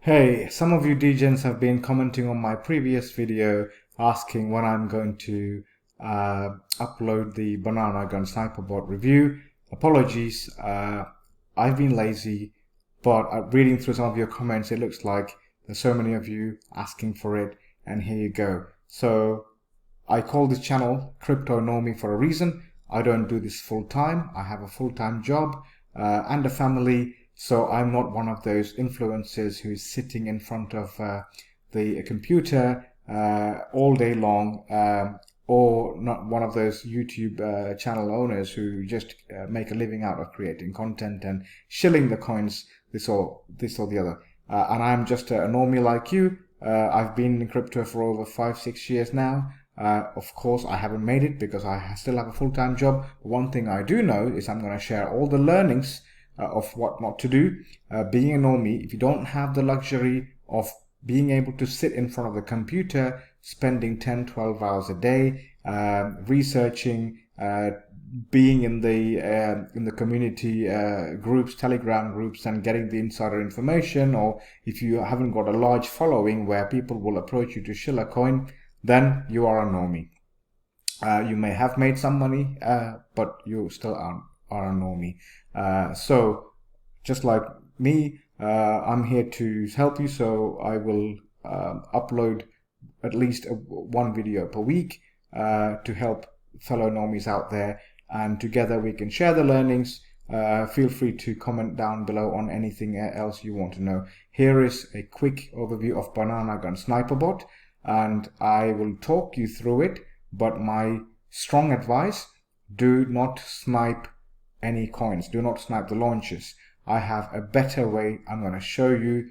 Hey, some of you degens have been commenting on my previous video asking when I'm going to upload the Banana Gun Sniper Bot review. Apologies, I've been lazy, but reading through some of your comments, it looks like there's so many of you asking for it, and here you go. So I call this channel Crypto Normie for a reason. I don't do this full time. I have a full-time job and a family. So I'm not one of those influencers who's sitting in front of the computer all day long, or not one of those YouTube channel owners who just make a living out of creating content and shilling the coins, this or the other. And I'm just a normie like you. I've been in crypto for over 5-6 years now. Of course, I haven't made it because I still have a full-time job. One thing I do know is I'm going to share all the learnings of what not to do. Being a normie, if you don't have the luxury of being able to sit in front of the computer, spending 10-12 hours a day, researching, being in the community groups, Telegram groups, and getting the insider information, or if you haven't got a large following where people will approach you to shill a coin, then you are a normie. You may have made some money, but you still are a normie. So just like me, I'm here to help you. So I will upload at least one video per week to help fellow normies out there, and together we can share the learnings. Feel free to comment down below on anything else you want to know. Here is a quick overview of Banana Gun Sniper Bot, and I will talk you through it, but my strong advice: do not snipe any coins, do not snipe the launches. I have a better way I'm going to show you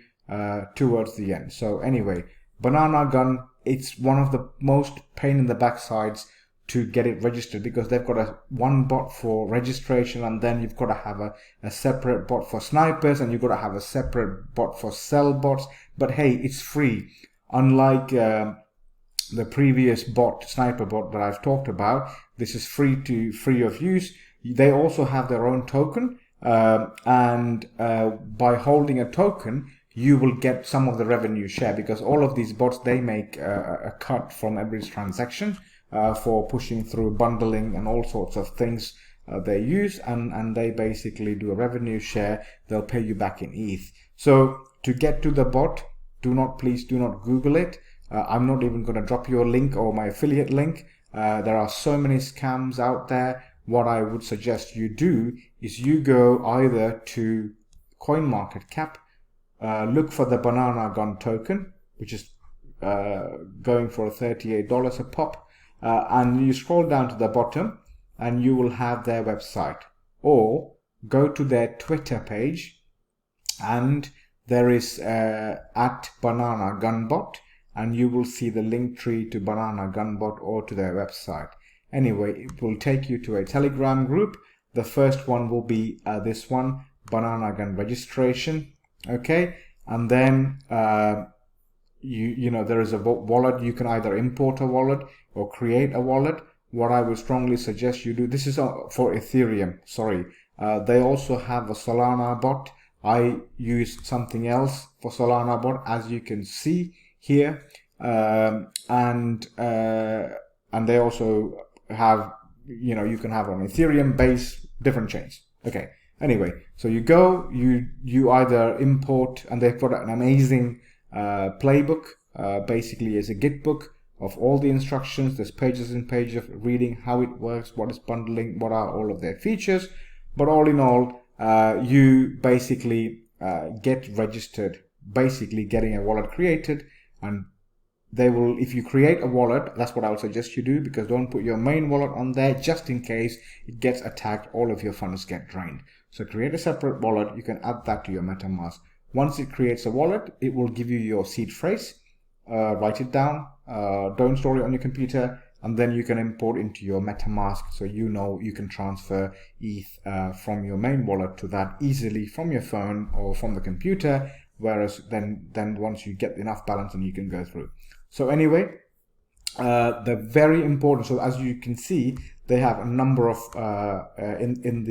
towards the end. So anyway, Banana Gun, it's one of the most pain in the backsides to get it registered, because they've got one bot for registration, and then you've got to have a separate bot for snipers, and you've got to have a separate bot for sell bots. But hey, it's free. Unlike the previous bot, sniper bot, that I've talked about, this is free of use. They also have their own token, and by holding a token, you will get some of the revenue share, because all of these bots, they make a cut from every transaction for pushing through bundling and all sorts of things they use, and they basically do a revenue share. They'll pay you back in ETH. So to get to the bot, please do not Google it. I'm not even going to drop your link or my affiliate link. There are so many scams out there. What I would suggest you do is you go either to CoinMarketCap, look for the Banana Gun token, which is going for $38 a pop, and you scroll down to the bottom and you will have their website, or go to their Twitter page, and there is at Banana Gunbot, and you will see the link tree to Banana Gunbot or to their website. Anyway, it will take you to a Telegram group. The first one will be this one, Banana Gun registration. Okay, and then you know, there is a wallet. You can either import a wallet or create a wallet. What I would strongly suggest you do, this is for Ethereum, sorry. They also have a Solana bot. I use something else for Solana bot, as you can see here, and they also have, you know, you can have on Ethereum base, different chains. Okay, anyway, so you go, you either import, and they've got an amazing playbook, basically is a Git book of all the instructions. There's pages and pages of reading how it works, what is bundling, what are all of their features. But all in all, you basically get registered, basically getting a wallet created, and they will, if you create a wallet, that's what I would suggest you do, because don't put your main wallet on there just in case it gets attacked, all of your funds get drained. So create a separate wallet. You can add that to your MetaMask. Once it creates a wallet, it will give you your seed phrase. Write it down, don't store it on your computer, and then you can import into your MetaMask, so you know you can transfer ETH from your main wallet to that easily from your phone or from the computer. Whereas then once you get enough balance, and you can go through. So anyway, the very important, so as you can see, they have a number of on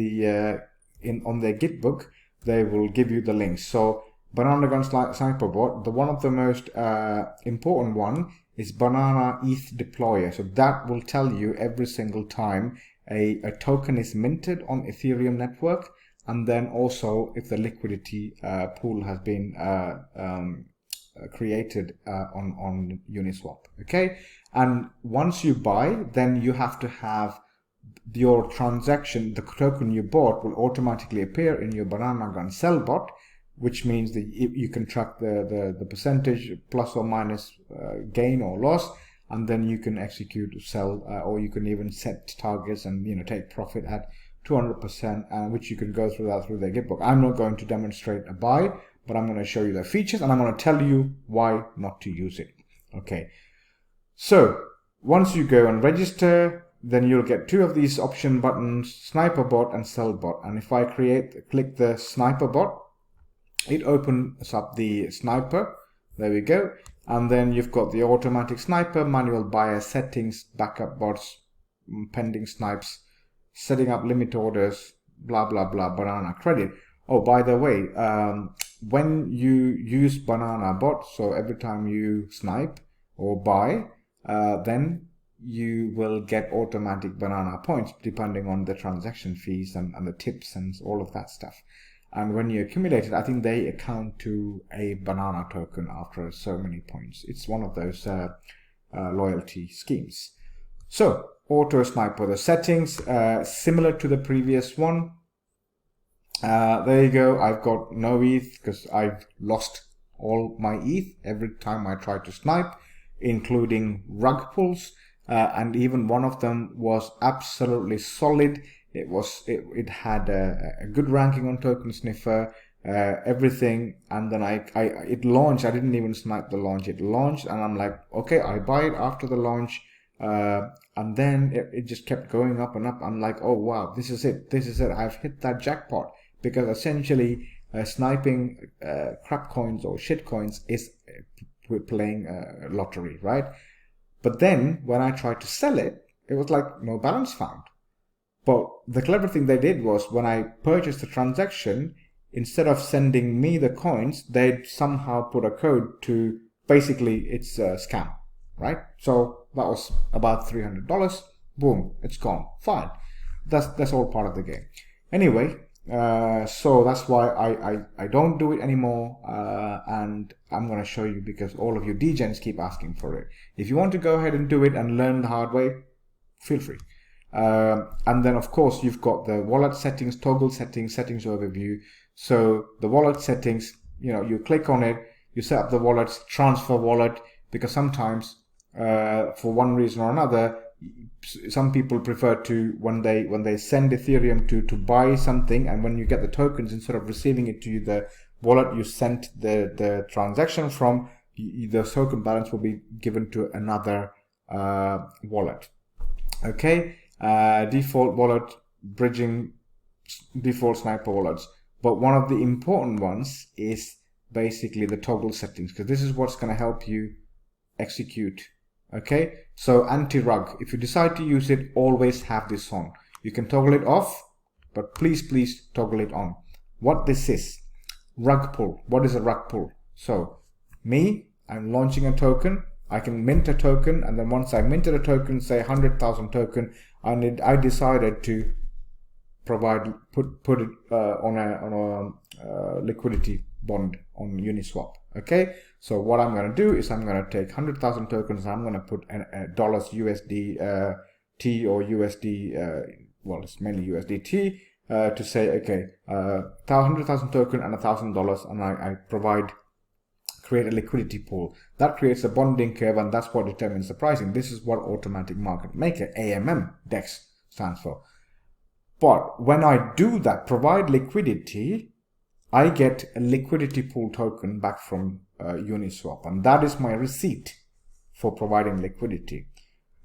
their Git book, they will give you the links. So Banana Gun Sniper bot, the one of the most important one is Banana ETH Deployer. So that will tell you every single time a token is minted on Ethereum network, and then also if the liquidity pool has been created on Uniswap. Okay, and once you buy, then you have to have your transaction, the token you bought will automatically appear in your Banana Gun sell bot, which means that you can track the percentage plus or minus gain or loss, and then you can execute sell, or you can even set targets and take profit at 200%, which you can go through that through their Gitbook. I'm not going to demonstrate a buy, but I'm going to show you the features and I'm going to tell you why not to use it. Okay, so once you go and register, then you'll get two of these option buttons, Sniper Bot and Sell Bot. And if I click the Sniper Bot, it opens up the Sniper. There we go. And then you've got the automatic sniper, manual buyer settings, backup bots, pending snipes, setting up limit orders, blah, blah, blah, banana credit. Oh, by the way, when you use Banana Bot, so every time you snipe or buy, then you will get automatic banana points depending on the transaction fees and the tips and all of that stuff. And when you accumulate it, I think they account to a banana token after so many points. It's one of those loyalty schemes. So auto sniper, the settings similar to the previous one. There you go. I've got no ETH because I've lost all my ETH every time I try to snipe, including rug pulls. And even one of them was absolutely solid. It had a good ranking on Token Sniffer, everything, and then it launched. I didn't even snipe the launch. It launched, and I'm like, okay, I buy it after the launch, and then it just kept going up and up. I'm like, oh wow, this is it. This is it. I've hit that jackpot, because essentially sniping crap coins or shit coins is playing lottery, right? But then when I tried to sell it, it was like no balance found. But the clever thing they did was, when I purchased the transaction, instead of sending me the coins, they'd somehow put a code to, basically it's a scam, right? So that was about $300. Boom, it's gone. Fine. That's all part of the game. Anyway, so that's why I don't do it anymore, and I'm going to show you, because all of you degens keep asking for it. If you want to go ahead and do it and learn the hard way, feel free. And then of course you've got the wallet settings, toggle settings, settings overview. So the wallet settings, you click on it, you set up the wallets, transfer wallet, because sometimes for one reason or another, some people prefer to, when they send Ethereum to buy something, and when you get the tokens, instead of receiving it to the wallet you sent the transaction from, the token balance will be given to another wallet. Okay. Default wallet, bridging, default sniper wallets. But one of the important ones is basically the toggle settings, because this is what's going to help you execute. Okay, so anti-rug, if you decide to use it, always have this on. You can toggle it off, but please toggle it on. What this is, rug pull. What is a rug pull? So I'm launching a token. I can mint a token, and then once I minted a token, say 100,000 token, and I decided to put it on a liquidity bond on Uniswap. Okay, so what I'm going to do is I'm going to take 100,000 tokens, and I'm going to put a dollars USD T or USD, well, it's mainly USDT, to say, okay, 100,000 token and $1,000, and I create a liquidity pool. That creates a bonding curve, and that's what determines the pricing. This is what automatic market maker, AMM, DEX stands for. But when I do that, provide liquidity, I get a liquidity pool token back from Uniswap, and that is my receipt for providing liquidity.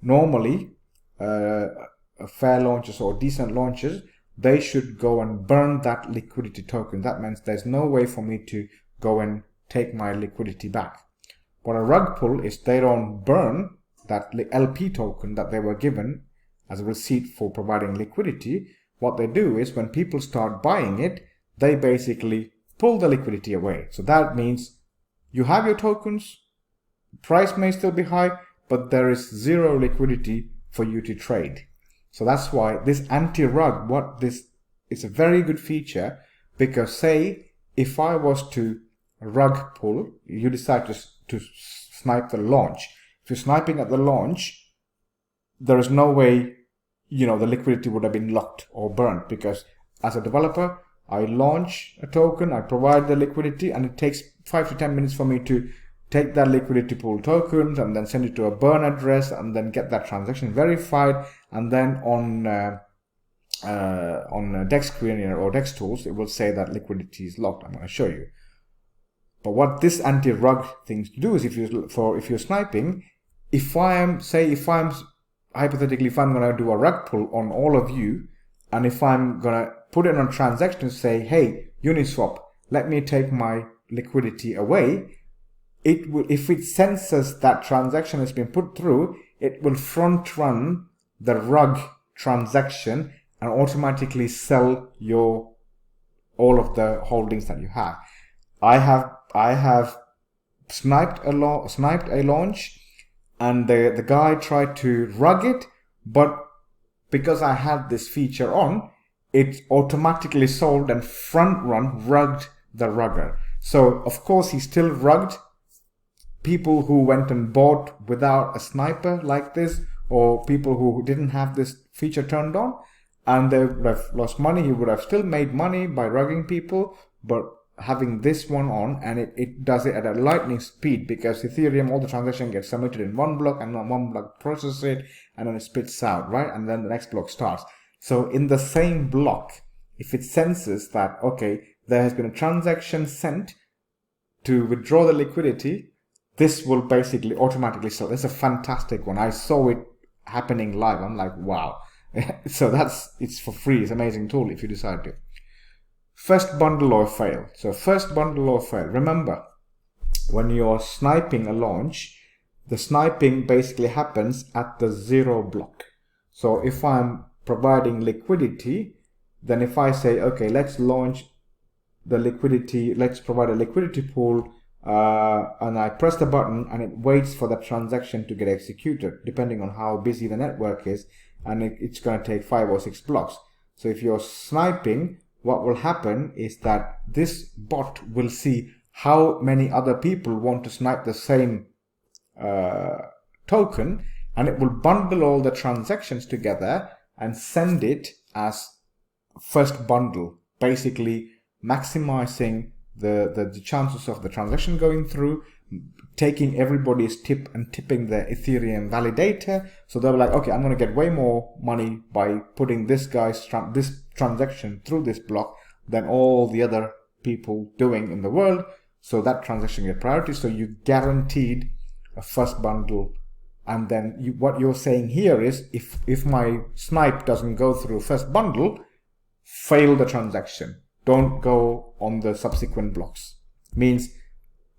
Normally, fair launches or decent launches, they should go and burn that liquidity token. That means there's no way for me to go and take my liquidity back. What a rug pull is, they don't burn that LP token that they were given as a receipt for providing liquidity. What they do is, when people start buying it, they basically pull the liquidity away. So that means you have your tokens, price may still be high, but there is zero liquidity for you to trade. So that's why this anti-rug, it's a very good feature, because say if I was to rug pull, you decide to snipe the launch. If you're sniping at the launch, there is no way, the liquidity would have been locked or burnt, because as a developer, I launch a token, I provide the liquidity, and it takes 5 to 10 minutes for me to take that liquidity pool tokens and then send it to a burn address and then get that transaction verified, and then on Dex Screener or Dex Tools, it will say that liquidity is locked. I'm going to show you. But what this anti-rug thing to do is, if you're sniping, if I'm hypothetically, if I'm going to do a rug pull on all of you, and if I'm going to put it on transactions, say, hey, Uniswap, let me take my liquidity away, it will, if it senses that transaction has been put through, it will front run the rug transaction and automatically sell all of the holdings that you have. I have sniped a launch, and the guy tried to rug it, but because I had this feature on, it automatically sold and rugged the rugger. So of course he still rugged people who went and bought without a sniper like this, or people who didn't have this feature turned on, and they would have lost money. He would have still made money by rugging people, but having this one on, and it does it at a lightning speed, because Ethereum, all the transaction gets submitted in one block, and then one block processes it, and then it spits out, right? And then the next block starts. So in the same block, if it senses that, okay, there has been a transaction sent to withdraw the liquidity, this will basically automatically sell. It's a fantastic one. I saw it happening live. I'm like, wow. So it's for free. It's an amazing tool if you decide to. First bundle or fail. So first bundle or fail. Remember, when you're sniping a launch, the sniping basically happens at the zero block. So if I'm providing liquidity, then if I say, okay, let's launch the liquidity, let's provide a liquidity pool, and I press the button and it waits for the transaction to get executed, depending on how busy the network is, and it's going to take 5 or 6 blocks. So if you're sniping, what will happen is that this bot will see how many other people want to snipe the same token, and it will bundle all the transactions together and send it as first bundle, basically maximizing the chances of the transaction going through, taking everybody's tip and tipping the Ethereum validator. So they'll be like, okay, I'm going to get way more money by putting this guy's this transaction through this block than all the other people doing in the world. So that transaction gets priority. So you guaranteed a first bundle. And then what you're saying here is, if my snipe doesn't go through first bundle, fail the transaction. Don't go on the subsequent blocks. Means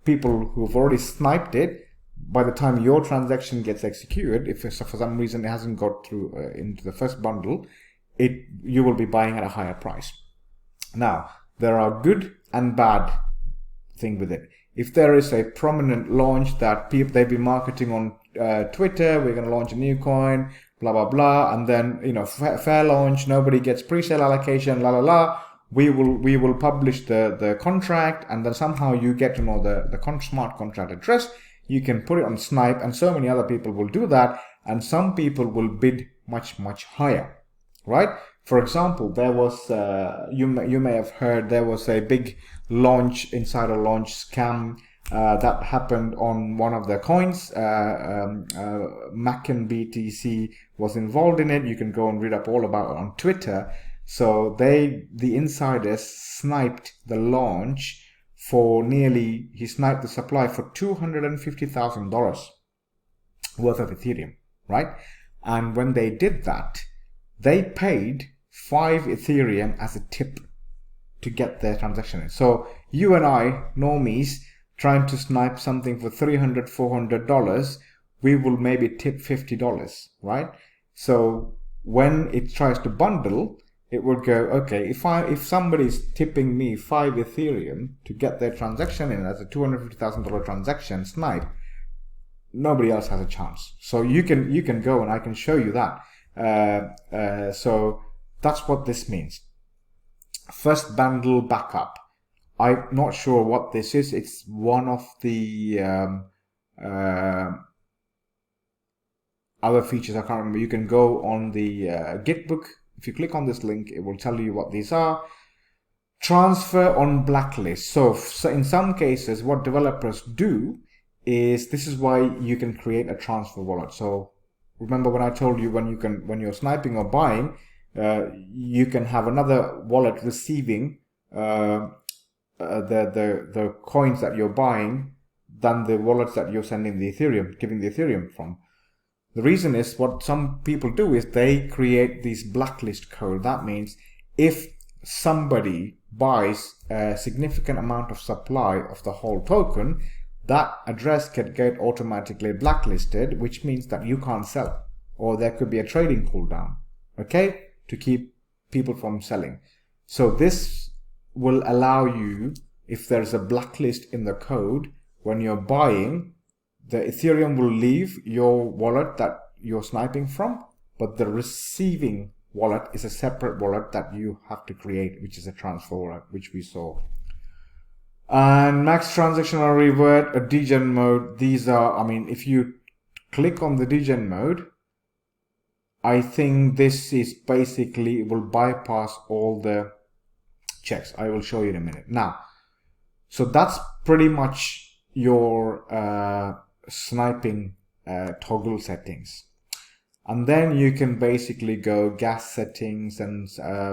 people who've already sniped it, by the time your transaction gets executed, if for some reason it hasn't got through into the first bundle, you will be buying at a higher price. Now, there are good and bad thing with it. If there is a prominent launch that they've been marketing on Twitter, we're going to launch a new coin, blah, blah, blah, and then, fair launch, nobody gets pre-sale allocation, la, la, la, we will publish the contract, and then somehow you get to know the smart contract address, you can put it on Snipe, and so many other people will do that, and some people will bid much, much higher, right? For example, there was, you may have heard, there was a big launch, insider launch scam that happened on one of the coins. Macken BTC was involved in it. You can go and read up all about it on Twitter. So the insiders sniped the launch for he sniped the supply for $250,000 worth of Ethereum, right? And when they did that, they paid 5 Ethereum as a tip to get their transaction in. So you and I, normies, trying to snipe something for $300, $400, we will maybe tip $50, right? So when it tries to bundle, it would go, okay, if somebody's tipping me 5 Ethereum to get their transaction in as a $250,000 transaction, Snipe, nobody else has a chance. So you can go and I can show you that. So that's what this means. First bundle backup. I'm not sure what this is. It's one of the other features. I can't remember. You can go on the Gitbook. If you click on this link, it will tell you what these are. Transfer on blacklist. So in some cases, what developers do is, this is why you can create a transfer wallet. So remember when I told you when you're sniping or buying, you can have another wallet receiving the coins that you're buying than the wallets that you're sending the Ethereum, giving the Ethereum from. The reason is, what some people do is they create these blacklist code. That means if somebody buys a significant amount of supply of the whole token, that address can get automatically blacklisted, which means that you can't sell, or there could be a trading cooldown, okay, to keep people from selling. So this will allow you, if there's a blacklist in the code, when you're buying, the Ethereum will leave your wallet that you're sniping from, but the receiving wallet is a separate wallet that you have to create, which is a transfer wallet, which we saw. And max transactional reward, a degen mode. These are, I mean, if you click on the degen mode, I think this is basically, it will bypass all the checks. I will show you in a minute. Now, so that's pretty much your sniping toggle settings. And then you can basically go gas settings and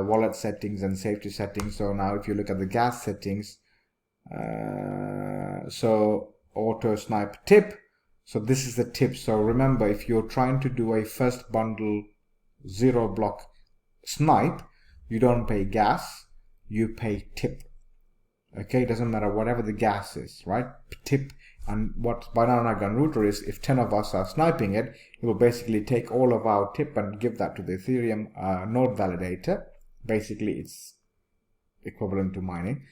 wallet settings and safety settings. So now if you look at the gas settings, so auto snipe tip. So this is the tip. So remember, if you're trying to do a first bundle 0 block snipe, you don't pay gas, you pay tip. Okay, it doesn't matter whatever the gas is, right? Tip. And what Banana Gun router is, if 10 of us are sniping it, it will basically take all of our tip and give that to the Ethereum node validator. Basically, it's equivalent to mining.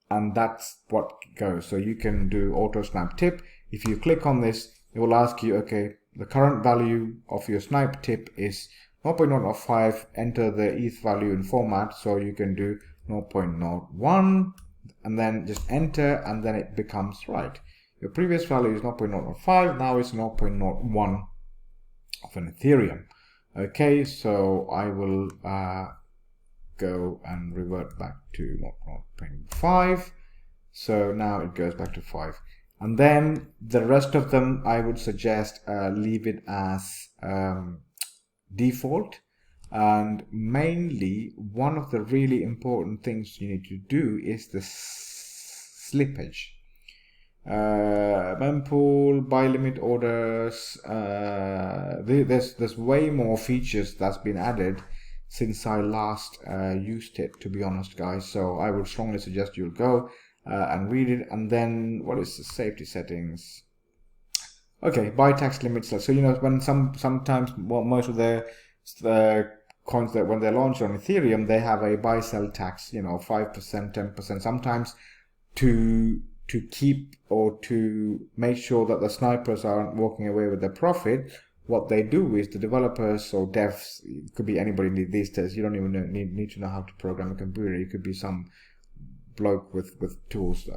And that's what goes. So you can do auto snipe tip. If you click on this, it will ask you, okay, the current value of your snipe tip is 0.005. Enter the ETH value in format. So you can do 0.01 and then just enter, and then it becomes right. Your previous value is 0.005, now it's 0.01 of an Ethereum. Okay, so I will go and revert back to 0.5. So now it goes back to 5. And then the rest of them, I would suggest leave it as default. And mainly, one of the really important things you need to do is the slippage. Mempool, buy limit orders, there's way more features that's been added since I last used it, to be honest, guys. So I would strongly suggest you'll go and read it. And then what is the safety settings? Okay, buy tax limits. So you know, when sometimes, well, most of the coins that when they launch on Ethereum, they have a buy sell tax, you know, 5%, 10%. Sometimes to keep or to make sure that the snipers aren't walking away with their profit, what they do is the developers or devs, it could be anybody these days, you don't even need to know how to program a computer. You could be some bloke with tools.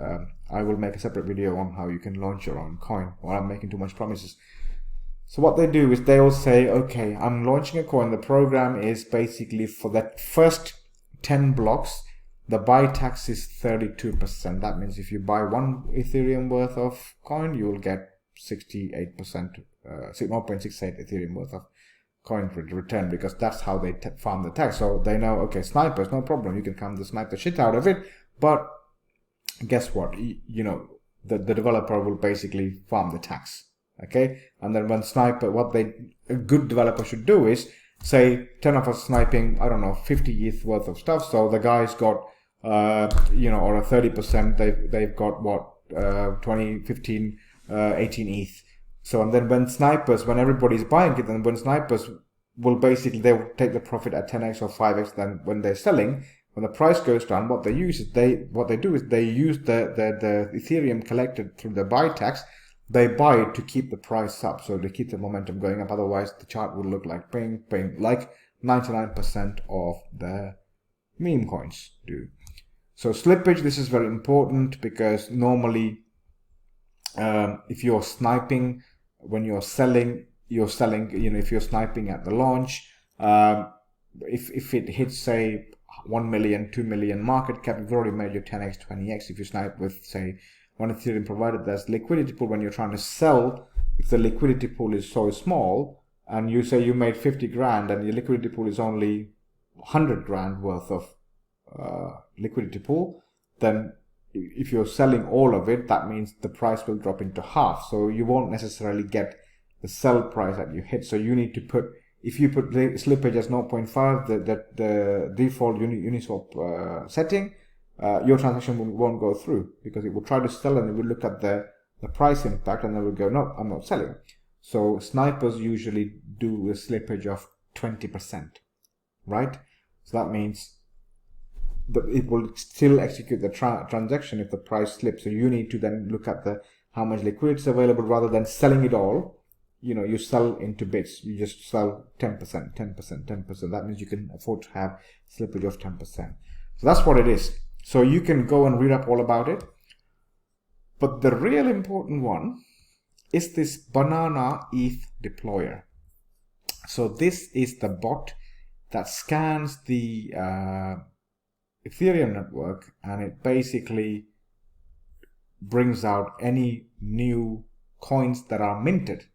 I will make a separate video on how you can launch your own coin, while I'm making too much promises. So what they do is they will say, okay, I'm launching a coin. The program is basically for that first 10 blocks, the buy tax is 32%. That means if you buy 1 Ethereum worth of coin, you will get 68%, 0.68 Ethereum worth of coin return, because that's how they farm the tax. So they know, okay, snipers, no problem. You can come to snipe the shit out of it. But guess what? You know, the developer will basically farm the tax. Okay, and then when sniper, a good developer should do is say 10 of us sniping, I don't know, 50 ETH worth of stuff. So the guy's got, you know, or a 30%, they've got what, 20, 15, 18 ETH. So, and then when everybody's buying it, and when snipers will basically, they will take the profit at 10x or 5x. Then when they're selling, when the price goes down, what they use is they use the Ethereum collected through the buy tax. They buy it to keep the price up, so they keep the momentum going up. Otherwise, the chart would look like ping, ping, like 99% of the meme coins do. So slippage, this is very important, because normally if you're sniping, when you're selling, if you're sniping at the launch, if it hits, say, 1 million, 2 million market cap, you've already made your 10x, 20x. If you snipe with, say, one Ethereum, provided there's liquidity pool, when you're trying to sell, if the liquidity pool is so small, and you say you made 50 grand and your liquidity pool is only 100 grand worth of liquidity pool, then if you're selling all of it, that means the price will drop into half. So you won't necessarily get the sell price that you hit. So you need to put, if you put the slippage as 0.5, the default Uniswap setting, your transaction won't go through, because it will try to sell and it will look at the price impact and then will go, no, I'm not selling. So snipers usually do a slippage of 20%, right? So that means that it will still execute the transaction if the price slips. So you need to then look at how much liquidity is available, rather than selling it all. You sell into bits. You just sell 10%, 10%, 10%. That means you can afford to have slippage of 10%. So that's what it is. So you can go and read up all about it. But the real important one is this Banana ETH deployer. So this is the bot that scans the Ethereum network, and it basically brings out any new coins that are minted,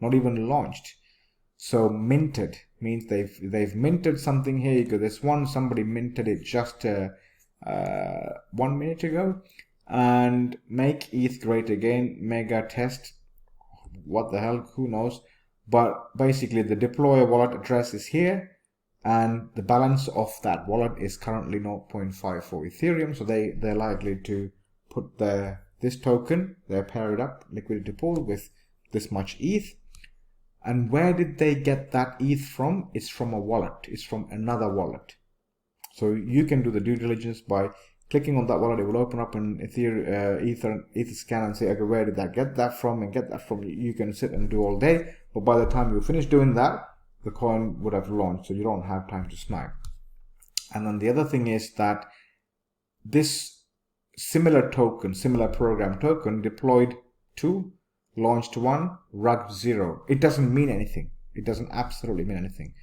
not even launched. So minted means they've minted something. Here you go. This one, somebody minted it just 1 minute ago. And make ETH great again, mega test. What the hell? Who knows? But basically, the deployer wallet address is here, and the balance of that wallet is currently 0.54 Ethereum. So they're likely to put this token, they pair it up, liquidity pool, with this much ETH. And where did they get that ETH from? It's from a wallet. It's from another wallet. So you can do the due diligence by clicking on that wallet. It will open up an Ether scan and say, okay, where did that get that from, and get that from. You can sit and do all day, but by the time you finish doing that, the coin would have launched, so you don't have time to snipe. And then the other thing is that this similar program token deployed 2, launched 1, rugged 0. It doesn't mean anything. It doesn't absolutely mean anything.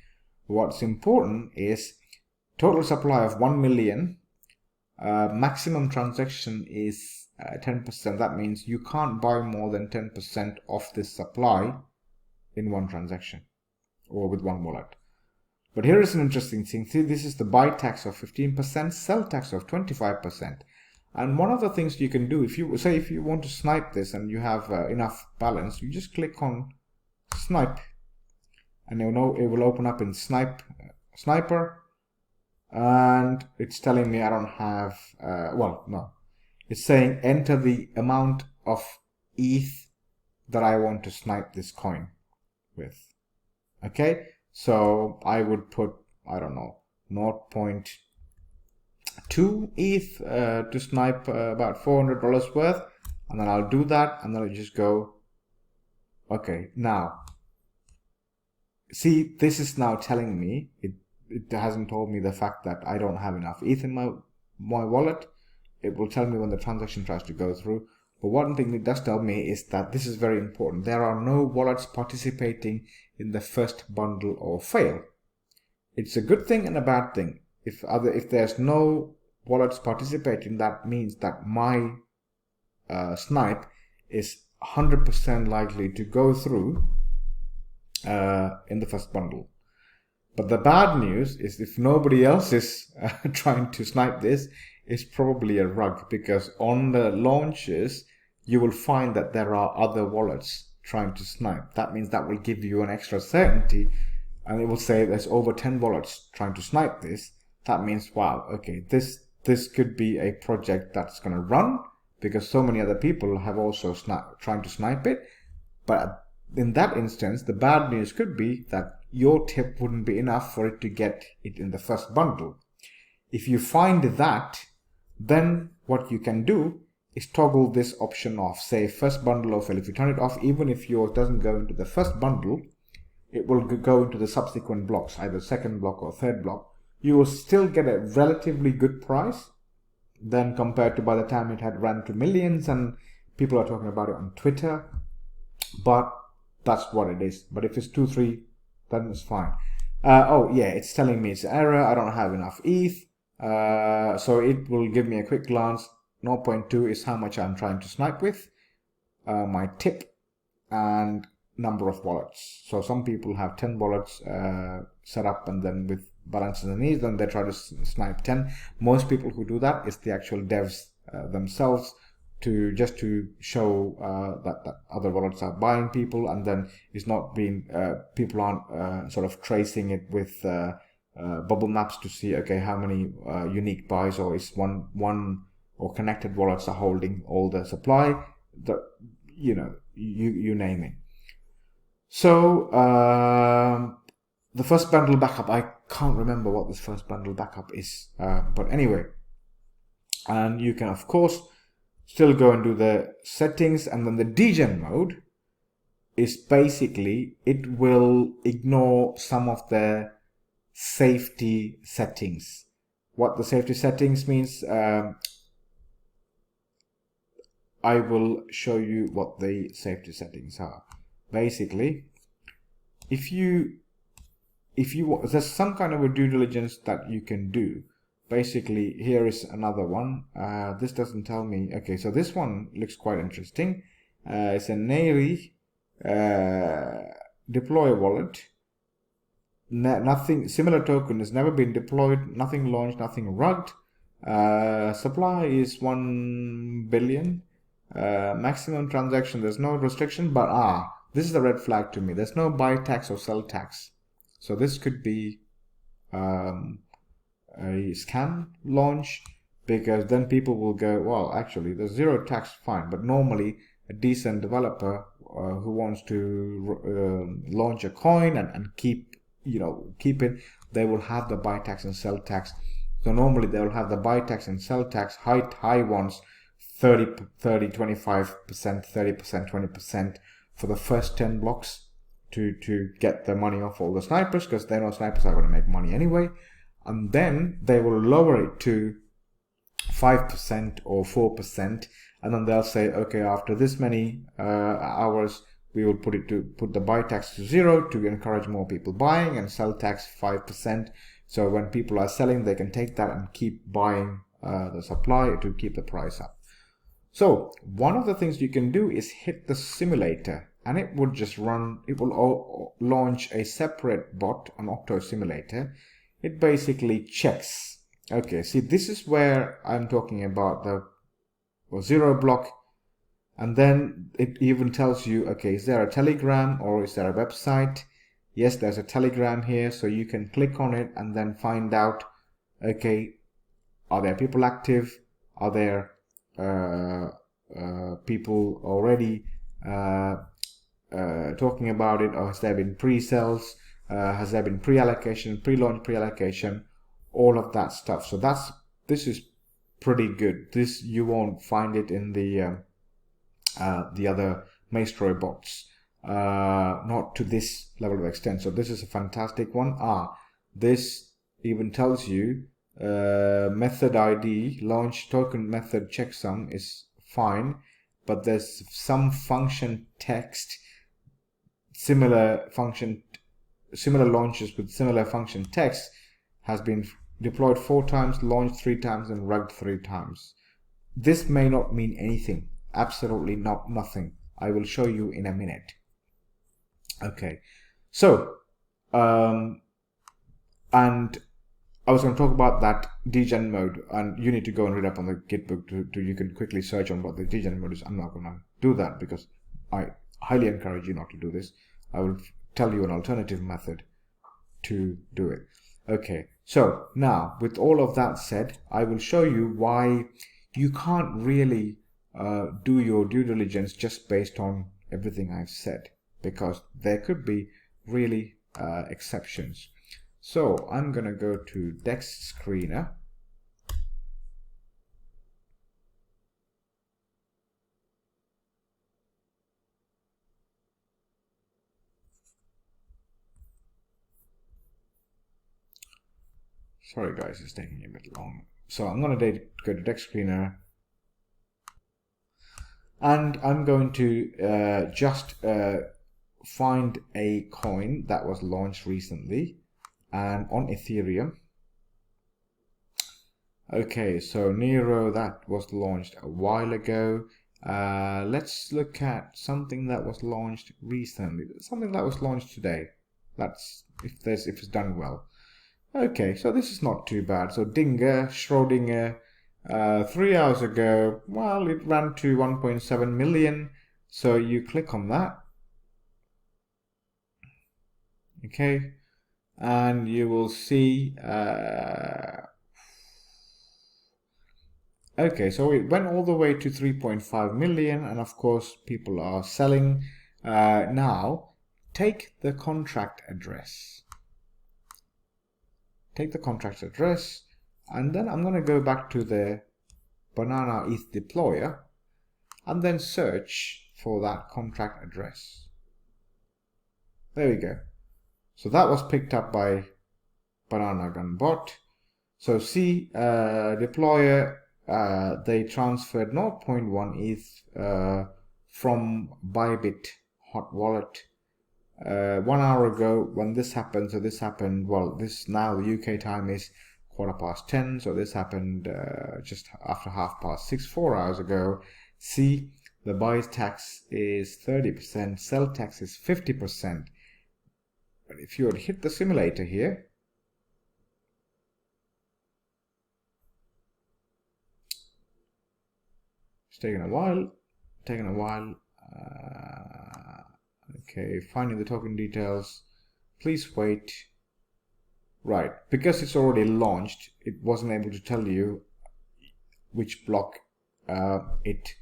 What's important is total supply of 1 million. Maximum transaction is 10%. That means you can't buy more than 10% of this supply in one transaction or with one wallet. But here is an interesting thing. See, this is the buy tax of 15%, sell tax of 25%. And one of the things you can do, if you want to snipe this and you have enough balance, you just click on snipe, and it will open up in sniper. And it's telling me I don't have, it's saying enter the amount of ETH that I want to snipe this coin with. Okay, so I would put, I don't know, 0.2 ETH to snipe about $400 worth, and then I'll do that, and then I'll just go, okay, now, see, this is now telling me, it hasn't told me the fact that I don't have enough ETH in my wallet. It will tell me when the transaction tries to go through. But one thing it does tell me is that this is very important. There are no wallets participating in the first bundle or fail. It's a good thing and a bad thing. If there's no wallets participating, that means that my snipe is 100% likely to go through in the first bundle. But the bad news is if nobody else is trying to snipe this, it's probably a rug, because on the launches, you will find that there are other wallets trying to snipe. That means that will give you an extra certainty, and it will say there's over 10 wallets trying to snipe this. That means, wow, okay, this could be a project that's going to run, because so many other people have also trying to snipe it. But in that instance, the bad news could be that your tip wouldn't be enough for it to get it in the first bundle. If you find that, then what you can do is toggle this option off. Say first bundle offer. If you turn it off, even if yours doesn't go into the first bundle, it will go into the subsequent blocks, either second block or third block. You will still get a relatively good price then compared to by the time it had run to millions and people are talking about it on Twitter. But that's what it is. But if it's 2, 3, then it's fine. Oh yeah, it's telling me it's an error. I don't have enough ETH. So it will give me a quick glance. 0.2 is how much I'm trying to snipe with. My tip and number of wallets. So some people have 10 wallets set up, and then with balances underneath, then they try to snipe 10. Most people who do that is the actual devs themselves, just to show that other wallets are buying people, and then it's not being people aren't sort of tracing it with bubble maps to see, okay, how many unique buys, or is one or connected wallets are holding all the supply. You name it. So the first bundle backup, I can't remember what this first bundle backup is, but anyway, and you can of course still go and do the settings, and then the degen mode is basically, it will ignore some of the safety settings. What the safety settings means, I will show you what the safety settings are. Basically, if you there's some kind of a due diligence that you can do. Basically, here is another one. This doesn't tell me. Okay, so this one looks quite interesting. It's a Nairi deploy wallet. Nothing similar token has never been deployed. Nothing launched. Nothing rugged. Supply is 1 billion. Maximum transaction. There's no restriction, but this is a red flag to me. There's no buy tax or sell tax. So this could be a scam launch, because then people will go, well, actually there's zero tax, fine. But normally a decent developer who wants to launch a coin and keep it, they will have the buy tax and sell tax. So normally they will have the buy tax and sell tax, high ones, 30, 25%, 30%, 20% for the first 10 blocks to get the money off all the snipers, because they know snipers are going to make money anyway. And then they will lower it to 5% or 4%, and then they'll say, okay, after this many hours, we will put the buy tax to 0 to encourage more people buying, and sell tax 5%. So when people are selling, they can take that and keep buying the supply to keep the price up. So one of the things you can do is hit the simulator, and it would just run, it will launch a separate bot, an Octo simulator. It basically checks. Okay, see, this is where I'm talking about the 0 block. And then it even tells you, okay, is there a Telegram or is there a website? Yes, there's a Telegram here. So you can click on it and then find out, okay, are there people active? Are there people already talking about it, or has there been pre-sales? Has there been pre-allocation, pre-launch pre-allocation, all of that stuff? So this is pretty good. This, you won't find it in the other Maestro bots, not to this level of extent. So this is a fantastic one. This even tells you method ID, launch token method checksum is fine, but there's some function text, similar launches with similar function text has been deployed 4 times, launched 3 times, and rugged 3 times. This may not mean anything. Absolutely nothing. I will show you in a minute. Okay, so and I was going to talk about that degen mode, and you need to go and read up on the Git book you can quickly search on what the degen mode is. I'm not going to do that because I highly encourage you not to do this. I will tell you an alternative method to do it. Okay, so now with all of that said, I will show you why you can't really do your due diligence just based on everything I've said, because there could be really exceptions. So I'm going to go to Dex Screener. Sorry guys, it's taking a bit long. So I'm going to go to Dex Screener, and I'm going to just find a coin that was launched recently and on Ethereum. Okay, so Nero, that was launched a while ago. Let's look at something that was launched recently, something that was launched today. That's if it's done well. Okay, so this is not too bad. So Dinger, Schrodinger, 3 hours ago, well, it ran to 1.7 million. So you click on that. Okay, and you will see, okay, so it went all the way to 3.5 million, and of course people are selling. Now, take the contract address. Take the contract address, and then I'm going to go back to the Banana ETH deployer and then search for that contract address. There we go. So that was picked up by Banana Gun bot. So see, deployer, they transferred 0.1 ETH from Bybit hot wallet 1 hour ago when this happened. So this happened, well, this now the UK time is 10:15, so this happened just after 6:30, 4 hours ago. See, the buy tax is 30%, sell tax is 50%. But if you would hit the simulator here, it's taken a while. Okay, finding the token details. Please wait. Right, because it's already launched, it wasn't able to tell you which block it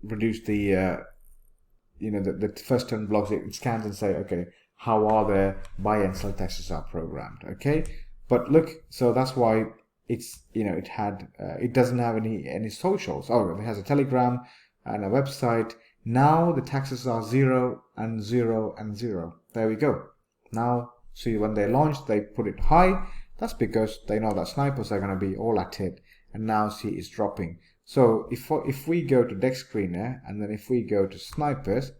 reduced the the first 10 blocks. It scans and say, okay, how are the buy and sell taxes are programmed? Okay, but look, so that's why it's it doesn't have any socials. Oh, it has a Telegram and a website. Now the taxes are 0 and 0 and 0. There we go. Now, see, when they launched, they put it high. That's because they know that snipers are going to be all at it. And now, see, it's dropping. So if we go to Dex Screener, and then if we go to snipers,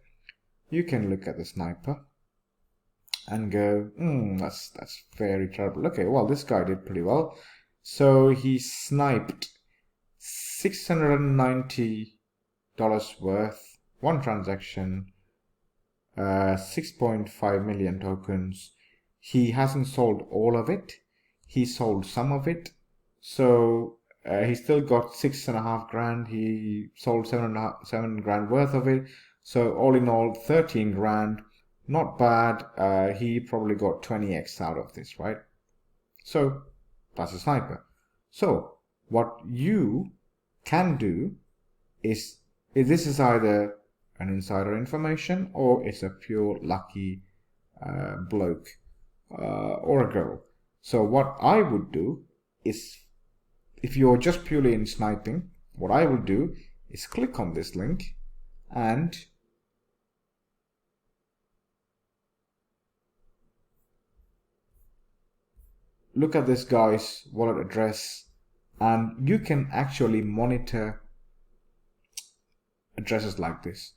you can look at the sniper and go, that's very terrible. Okay, well, this guy did pretty well. So he sniped $690 worth, one transaction, 6.5 million tokens. He hasn't sold all of it. He sold some of it. So he still got 6.5 grand. He sold 7 grand worth of it. So all in all, 13 grand. Not bad. He probably got 20x out of this, right? So that's a sniper. So what you can do is, this is either an insider information or it's a pure lucky bloke or a girl. So what I would do is, if you're just purely in sniping, what I would do is click on this link and look at this guy's wallet address, and you can actually monitor addresses like this.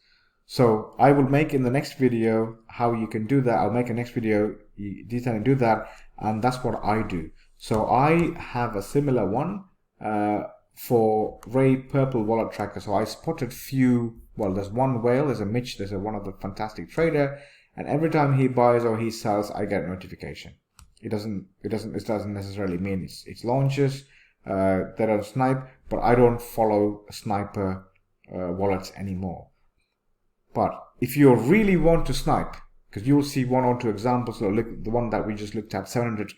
So I will make in the next video how you can do that. I'll make a next video detailing do that, and that's what I do. So I have a similar one for Ray Purple Wallet Tracker. So I spotted few, well, there's one whale, there's a Mitch, there's one of the fantastic trader, and every time he buys or he sells, I get a notification. It doesn't necessarily mean it's launches. They don't snipe, but I don't follow sniper wallets anymore. But if you really want to snipe, because you'll see one or two examples. So look, the one that we just looked at, 700.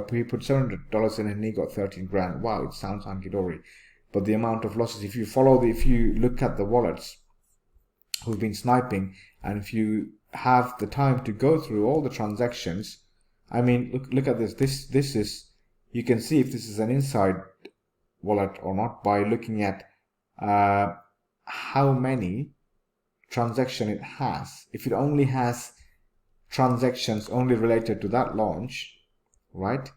He put $700 in and he got 13 grand. Wow, it sounds hunky-dory, but the amount of losses. If you look at the wallets who've been sniping, and if you have the time to go through all the transactions. I mean, look at this. This is, you can see if this is an inside wallet or not by looking at how many transactions it has. If it only has transactions only related to that launch, right?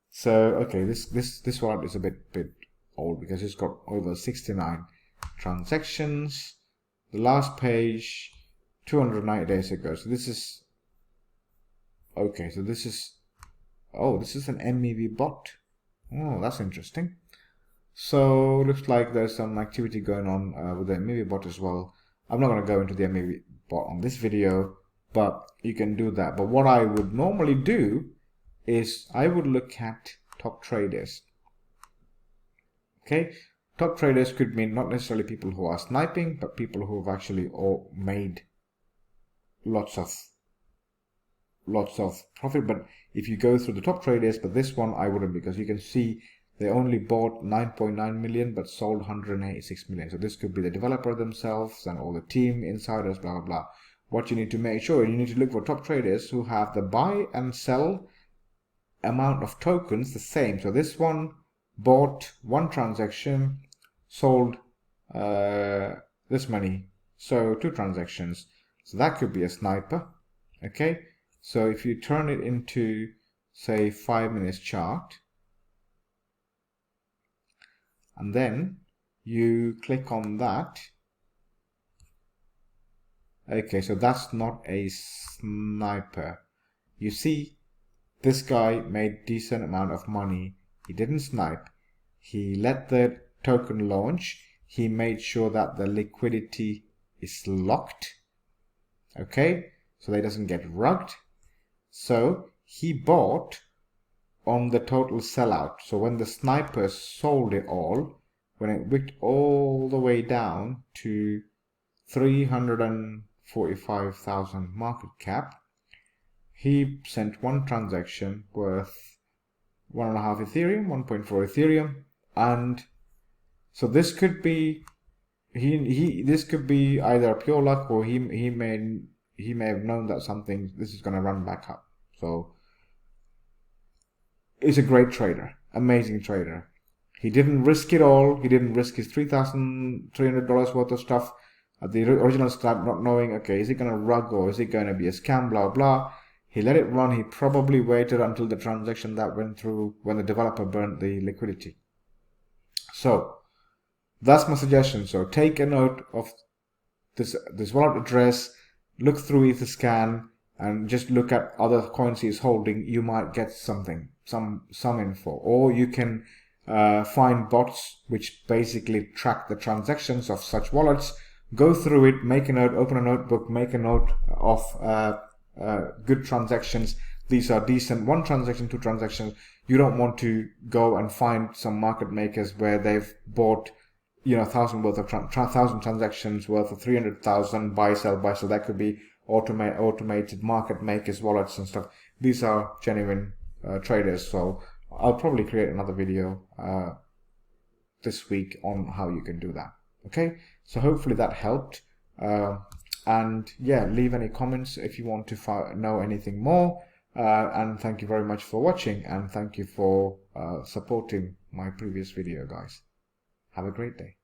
So okay, this wallet is a bit old because it's got over 69 transactions. The last page 290 days ago. So this is okay. So this is, oh, this is an MEV bot. Oh, that's interesting. So looks like there's some activity going on with the MEV bot as well. I'm not going to go into the MEV bot on this video, but you can do that. But what I would normally do is I would look at top traders. Okay, top traders could mean not necessarily people who are sniping, but people who have actually all made lots of profit. But if you go through the top traders, but this one I wouldn't, because you can see they only bought 9.9 million but sold 186 million. So this could be the developer themselves and all the team insiders, blah blah blah. What you need to make sure, you need to look for top traders who have the buy and sell amount of tokens the same. So this one bought one transaction, sold this many, so 2 transactions. So that could be a sniper. Okay, so if you turn it into, say, 5 minutes chart, and then you click on that. Okay, so that's not a sniper. You see, this guy made decent amount of money. He didn't snipe. He let the token launch. He made sure that the liquidity is locked. Okay, so that it doesn't get rugged. So he bought on the total sellout. So when the snipers sold it all, when it wicked all the way down to 345,000 market cap, he sent one transaction worth 1.5 Ethereum, 1.4 Ethereum, and so this could be this could be either pure luck, or he may have known that something, this is going to run back up. So he's a great trader, amazing trader. He didn't risk it all. He didn't risk his $3,300 worth of stuff at the original start, not knowing, okay, is it going to rug or is it going to be a scam, blah blah. He let it run. He probably waited until the transaction that went through when the developer burned the liquidity. So that's my suggestion. So take a note of this wallet address, look through Etherscan, and just look at other coins he's holding. You might get something, some info, or you can find bots which basically track the transactions of such wallets. Go through it, make a note, open a notebook, make a note of good transactions. These are decent, 1 transaction, 2 transactions. You don't want to go and find some market makers where they've bought, 1,000 worth of 1,000 transactions worth of 300,000 buy sell. That could be automated market makers, wallets and stuff. These are genuine traders. So I'll probably create another video this week on how you can do that. Okay, so hopefully that helped. And yeah, leave any comments if you want to know anything more. And thank you very much for watching, and thank you for supporting my previous video, guys. Have a great day.